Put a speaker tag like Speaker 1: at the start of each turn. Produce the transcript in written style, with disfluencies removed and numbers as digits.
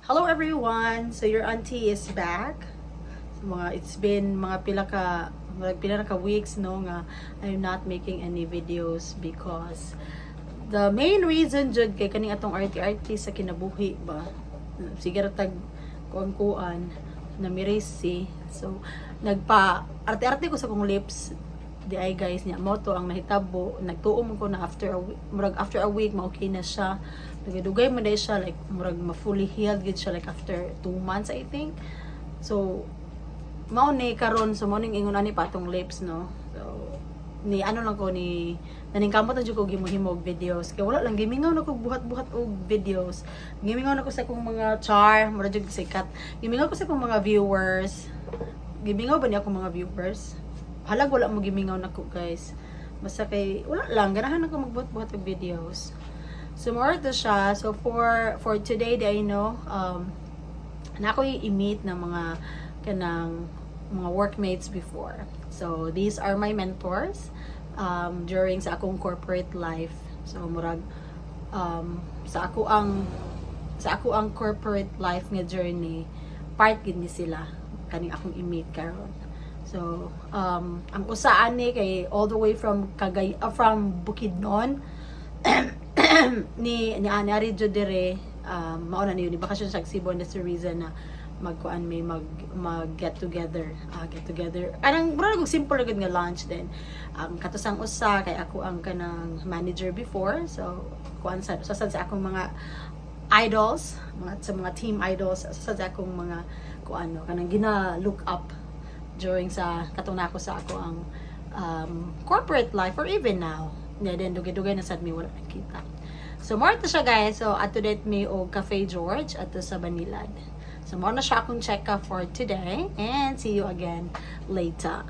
Speaker 1: Hello everyone! So your auntie is back. It's been pila ka weeks no nga I'm not making any videos because the main reason jud kay kaning atong arty-arty sa kinabuhi ba. Siguro tag kuan na mirisi. So nagpa arte-arte ko sa kong lips di ay guys niya mo to ang nahitabo. Nagtuom ko na after a week ma-okay na siya. Nagdugay mo na siya like murag ma-fully healed gid siya like after 2 months I think. So mao ni karon so mao ning ingon ani pa atong lips no. So ni ano lang ko ni naningkamot na jud ko gimuhimog videos kay wala lang gimingaw na ko buhat-buhat og videos. Gimingaw na ko sa akong mga char, mura jud sikat. Gimingaw ko sa akong mga viewers. Gimingaw ba ni akong mga viewers? Halag wala mo gimingaw na ko guys. Basta kay wala lang ganahan ako magbuhat-buhat og videos. So more to siya. So for today I know na ako i-meet ng mga kanang mga workmates before. So these are my mentors during sa akong corporate life. So murag sa ako ang corporate life nga journey part gid ni sila kaning akong i-meet karon. So ang usa ani kay all the way from from Bukidnon ni Ari Jodere mao na niyo ni bakasyon sa Cebu and that's the reason na magkuan may mag get together anang mura kog simple gud nga lunch then katusang usa kay ako ang kanang manager before so kuan sa akong mga idols sa mga team idols sa akong mga kuano kanang gina look up during sa katong nako sa ako ang corporate life or even now then dugay-dugay na sad mi wala nakita. So more to siya guys. So ato date mi og Cafe George ato sa Banilad. So more na siya akong check-up for today and see you again later.